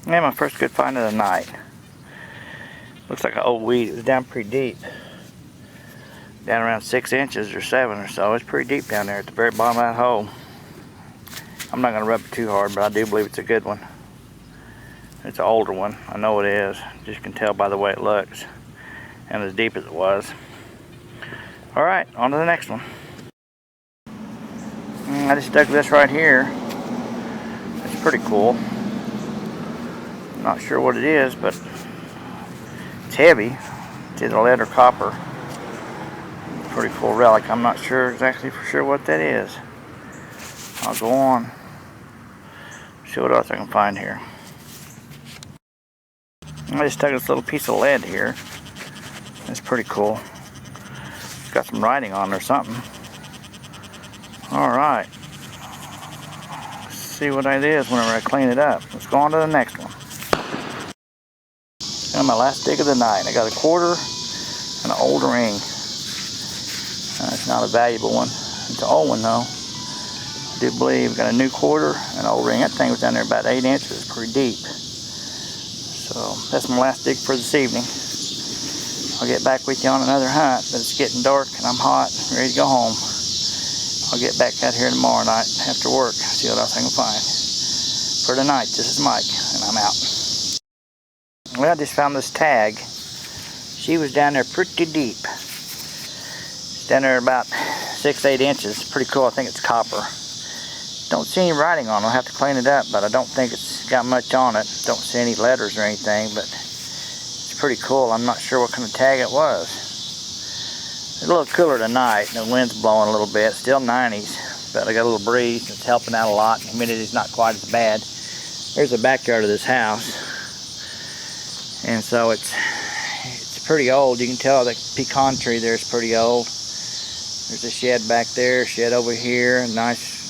Yeah, my first good find of the night. Looks like an old weed. It was down pretty deep. Down around 6 inches or 7 or so. It's pretty deep down there at the very bottom of that hole. I'm not going to rub it too hard, but I do believe it's a good one. It's an older one. I know it is. Just can tell by the way it looks. And as deep as it was. Alright, on to the next one. I just dug this right here. It's pretty cool. Not sure what it is, but it's heavy. It's either lead or copper. Pretty cool relic. I'm not sure exactly for sure what that is. I'll go on. See what else I can find here. I just dug this little piece of lead here. It's pretty cool. It's got some writing on it or something. Alright. See what that is whenever I clean it up. Let's go on to the next one. And my last dig of the night. I got a quarter and an old ring. It's not a valuable one. It's an old one though. I do believe got a new quarter and an old ring. That thing was down there about 8 inches. Pretty deep. So that's my last dig for this evening. I'll get back with you on another hunt, but it's getting dark and I'm hot, ready to go home. I'll get back out here tomorrow night after work, see what else I can find. For tonight, this is Mike, and I'm out. Well, I just found this tag. She was down there pretty deep. It's down there about 6-8 inches. Pretty cool. I think it's copper. Don't see any writing on it. I'll have to clean it up, but I don't think it's got much on it. Don't see any letters or anything, but it's pretty cool. I'm not sure what kind of tag it was. It's a little cooler tonight. The wind's blowing a little bit. Still 90s, but I got a little breeze. It's helping out a lot. The humidity's not quite as bad. There's the backyard of this house. And so it's pretty old. You can tell the pecan tree there is pretty old. There's a shed back there, shed over here, a nice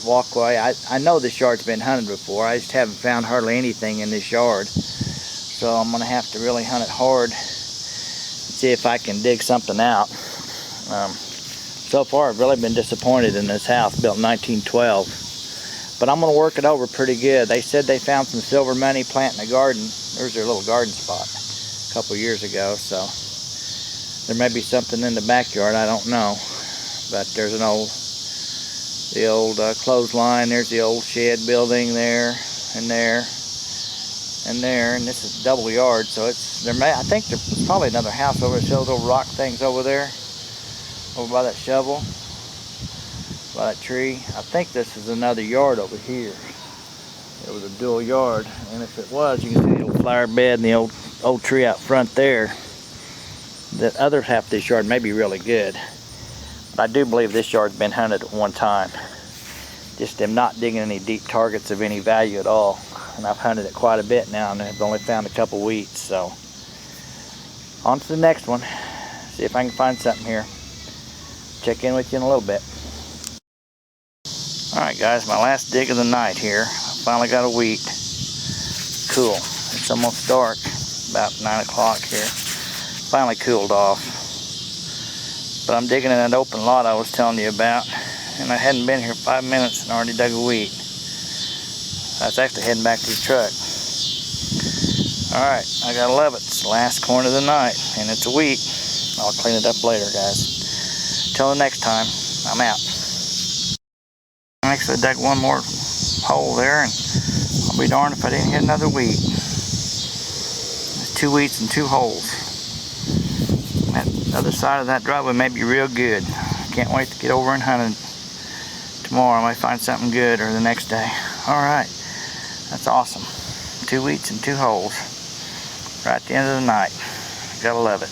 walkway. I know this yard's been hunted before. I just haven't found hardly anything in this yard. So I'm going to have to really hunt it hard and see if I can dig something out. So far I've really been disappointed in this house, built in 1912. But I'm going to work it over pretty good. They said they found some silver money planting a garden. There's their little garden spot a couple years ago, so there may be something in the backyard, I don't know. But there's the old clothesline. There's the old shed building there, and there, and there, and this is a double yard, so I think there's probably another house over there. See those little rock things over there, over by that shovel, by that tree. I think this is another yard over here. It was a dual yard, and if it was, you can see the old flower bed and the old tree out front there. The other half of this yard may be really good, but I do believe this yard's been hunted at one time. Just am not digging any deep targets of any value at all, and I've hunted it quite a bit now, and I've only found a couple wheats. So on to the next one. See if I can find something here. Check in with you in a little bit. Alright guys, my last dig of the night here. I finally got a wheat. Cool. It's almost dark, about 9 o'clock here. Finally cooled off. But I'm digging in that open lot I was telling you about, and I hadn't been here 5 minutes and already dug a wheat. I was actually heading back to the truck. Alright, I gotta love it. It's the last corn of the night, and it's a wheat. I'll clean it up later, guys. Till the next time, I'm out. I actually dug one more hole there, and I'll be darned if I didn't hit another wheat. There's 2 wheats and 2 holes. That other side of that driveway may be real good. Can't wait to get over and hunt it tomorrow. I might find something good, or the next day. Alright, that's awesome. 2 wheats and 2 holes. Right at the end of the night. Gotta love it.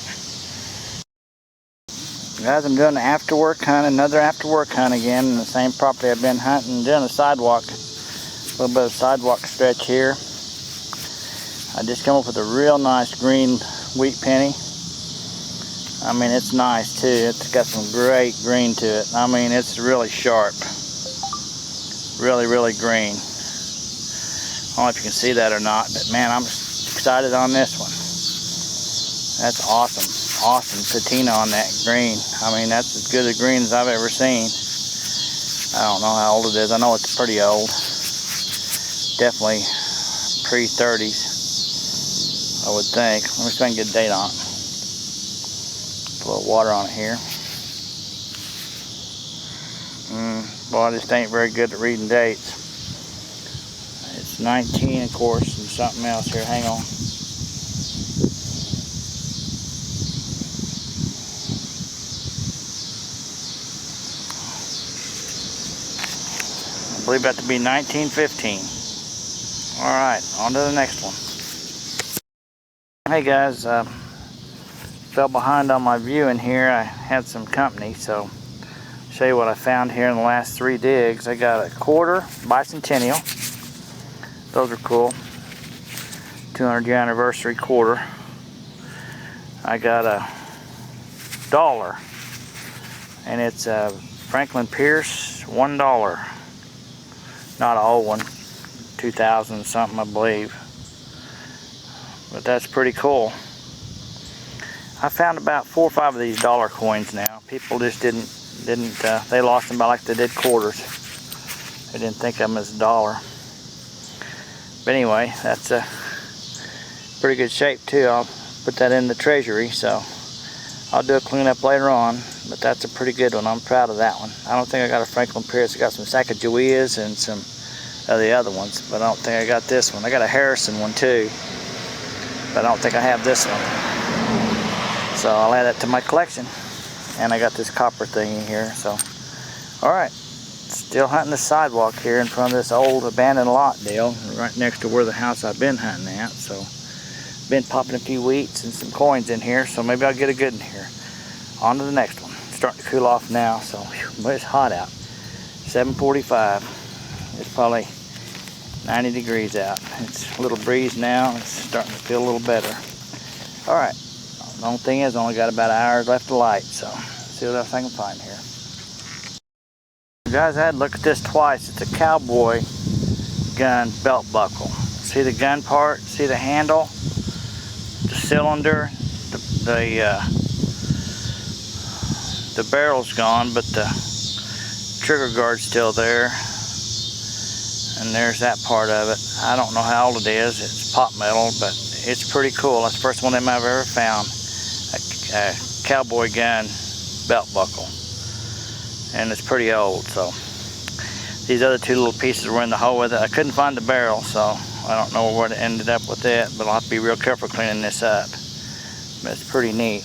Guys, I'm doing an after-work hunt, another after-work hunt again in the same property I've been hunting, doing a sidewalk, a little bit of sidewalk stretch here. I just came up with a real nice green wheat penny. I mean, it's nice too. It's got some great green to it. I mean, it's really sharp. Really, really green. I don't know if you can see that or not, but man, I'm excited on this one. That's awesome. Awesome patina on that green. I mean, that's as good a green as I've ever seen. I don't know how old it is. I know it's pretty old. Definitely pre-30s, I would think. Let me see if I can get a date on it. Put a little water on it here. Boy, I just ain't very good at reading dates. It's 19, of course, and something else here. Hang on. I believe that to be 1915. Alright, on to the next one. Hey guys, fell behind on my viewing here. I had some company, so show you what I found here in the last 3 digs. I got a quarter bicentennial. Those are cool. 200-year anniversary quarter. I got a dollar, and it's a Franklin Pierce $1. Not an old one, 2000 something I believe. But that's pretty cool. I found about 4 or 5 of these dollar coins now. People just didn't they lost them by like they did quarters. They didn't think of them as a dollar. But anyway, that's a pretty good shape too. I'll put that in the treasury, so I'll do a cleanup later on. But that's a pretty good one. I'm proud of that one. I don't think I got a Franklin Pierce. I got some Sacagaweas and some of the other ones, but I don't think I got this one. I got a Harrison one too, but I don't think I have this one. So I'll add that to my collection. And I got this copper thing in here, so. Alright, still hunting the sidewalk here in front of this old abandoned lot deal, right next to where the house I've been hunting at. So, been popping a few wheats and some coins in here, so maybe I'll get a good one here. On to the next one. Starting to cool off now, so, but it's hot out. 7:45. It's probably 90 degrees out. It's a little breeze now. It's starting to feel a little better. Alright. The only thing is, I only got about an hour left of light, so see what else I can find here. Guys, I had to look at this twice. It's a cowboy gun belt buckle. See the gun part? See the handle? The cylinder? The barrel's gone, but the trigger guard's still there. And there's that part of it. I don't know how old it is. It's pot metal, but it's pretty cool. That's the first one of them I've ever found. A cowboy gun belt buckle, and it's pretty old. So these other 2 little pieces were in the hole with it. I couldn't find the barrel, so I don't know where it ended up with it, but I'll have to be real careful cleaning this up. But it's pretty neat.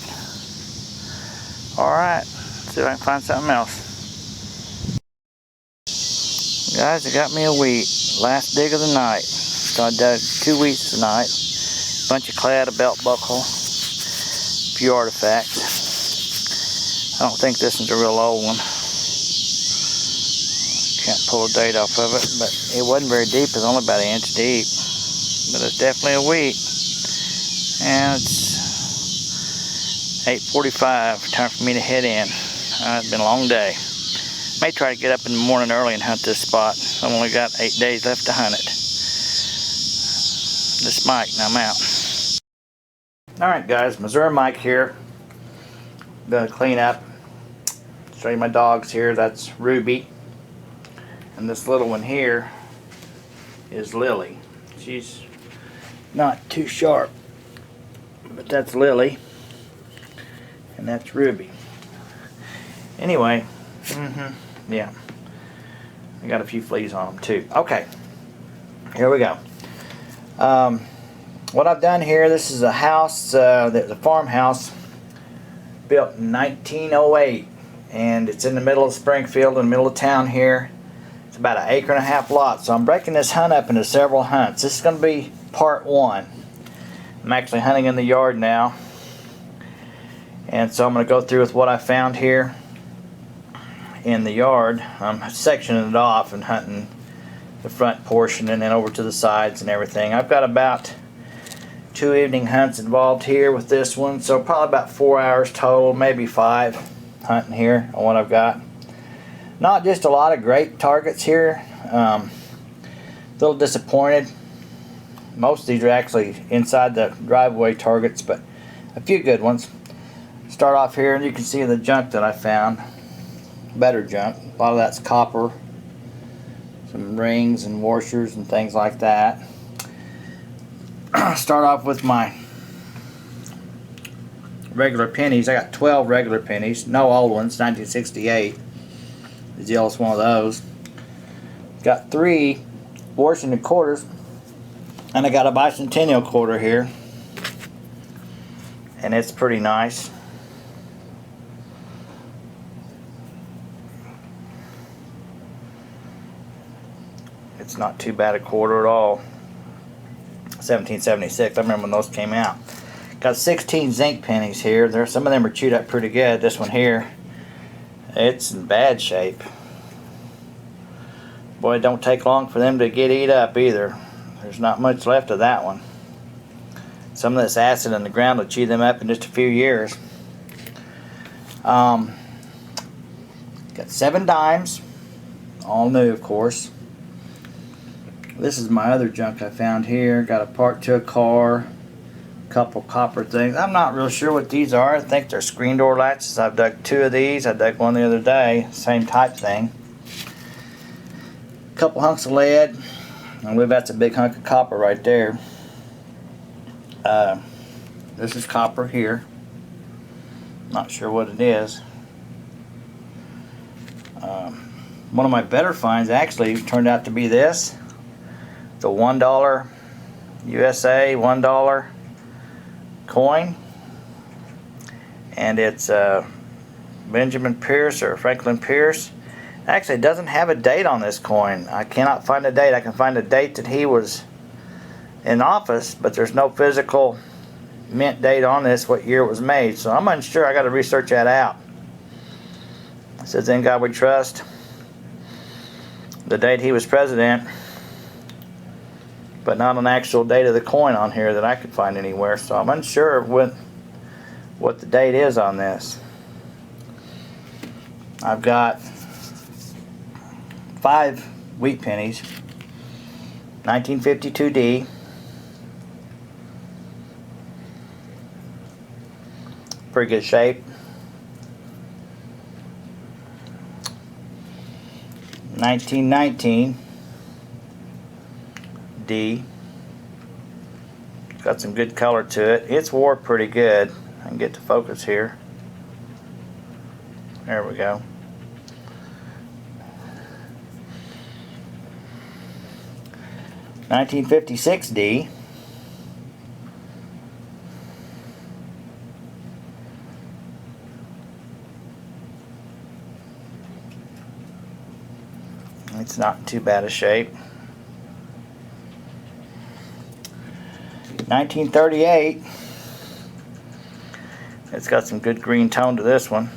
Alright, see if I can find something else. Guys, I got me a wheat. Last dig of the night. So I dug 2 wheats tonight. Bunch of clad, a belt buckle, few artifacts. I don't think this one's a real old one. Can't pull a date off of it, but it wasn't very deep. It was only about 1 inch deep. But it's definitely a wheat. And it's 8:45. Time for me to head in. It's been a long day. May try to get up in the morning early and hunt this spot. I've only got 8 days left to hunt it. This is Mike, and I'm out. Alright guys, Missouri Mike here. Gonna clean up. Show you my dogs here. That's Ruby. And this little one here is Lily. She's not too sharp, but that's Lily. And that's Ruby. Anyway, yeah. I got a few fleas on them too. Okay, here we go. What I've done here, this is a house, the farmhouse built in 1908, and it's in the middle of Springfield, in the middle of town here. It's about 1.5 acre lot, so I'm breaking this hunt up into several hunts. This is going to be part 1. I'm actually hunting in the yard now, and so I'm going to go through with what I found here in the yard. I'm sectioning it off and hunting the front portion and then over to the sides and everything. I've got about 2 evening hunts involved here with this one, so probably about 4 hours total, maybe 5 hunting here on what I've got. Not just a lot of great targets here. A little disappointed. Most of these are actually inside the driveway targets, but a few good ones. Start off here and you can see the junk that I found. Better junk. A lot of that's copper. Some rings and washers and things like that. start off with my regular pennies. I got 12 regular pennies, no old ones. 1968 is the oldest one of those. Got 3 Washington quarters, and I got a bicentennial quarter here, and it's pretty nice. It's not too bad a quarter at all. 1776, I remember when those came out. Got 16 zinc pennies here. Some of them are chewed up pretty good. This one here, it's in bad shape. Boy, it don't take long for them to get eat up either. There's not much left of that one. Some of this acid in the ground will chew them up in just a few years. Got 7 dimes, all new of course. This is my other junk I found here. Got a part to a car, couple copper things. I'm not real sure what these are. I think they're screen door latches. I've dug 2 of these. I dug one the other day, same type thing. Couple hunks of lead. I believe that's a big hunk of copper right there. This is copper here. Not sure what it is. One of my better finds actually turned out to be this. The $1 USA $1 coin. And it's Benjamin Pierce or Franklin Pierce. Actually, it doesn't have a date on this coin. I cannot find a date. I can find a date that he was in office, but there's no physical mint date on this, what year it was made. So I'm unsure. I got to research that out. It says, "In God We Trust." The date he was president, but not an actual date of the coin on here that I could find anywhere. So I'm unsure of what the date is on this. I've got 5 wheat pennies, 1952D. Pretty good shape. 1919 D. Got some good color to it. It's wore pretty good. I can get the focus here. There we go. $1956D. It's not in too bad a shape. 1938. It's got some good green tone to this one.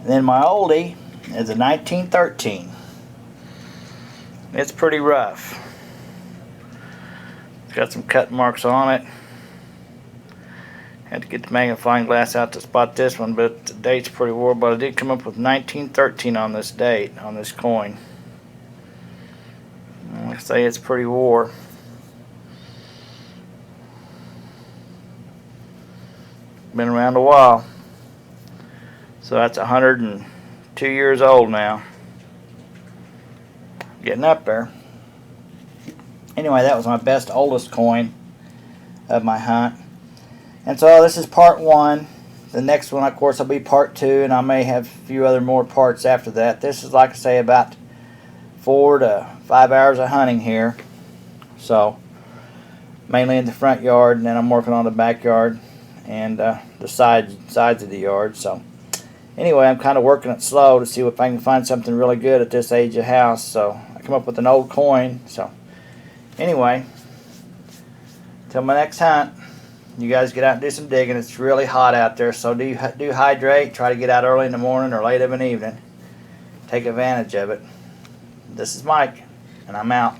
And then my oldie is a 1913. It's pretty rough. It's got some cut marks on it. Had to get the magnifying glass out to spot this one, but the date's pretty wore. But I did come up with 1913 on this date, on this coin. Like I say, it's pretty wore. Been around a while. So that's 102 years old now. Getting up there. Anyway, that was my best, oldest coin of my hunt. And so this is part 1. The next one, of course, will be part 2, and I may have a few other more parts after that. This is, like I say, about 4 to 5 hours of hunting here. So, mainly in the front yard, and then I'm working on the backyard and the sides of the yard. So, anyway, I'm kind of working it slow to see if I can find something really good at this age of house. So, I come up with an old coin. So, anyway, till my next hunt. You guys get out and do some digging. It's really hot out there, so do hydrate. Try to get out early in the morning or late of an evening. Take advantage of it. This is Mike, and I'm out.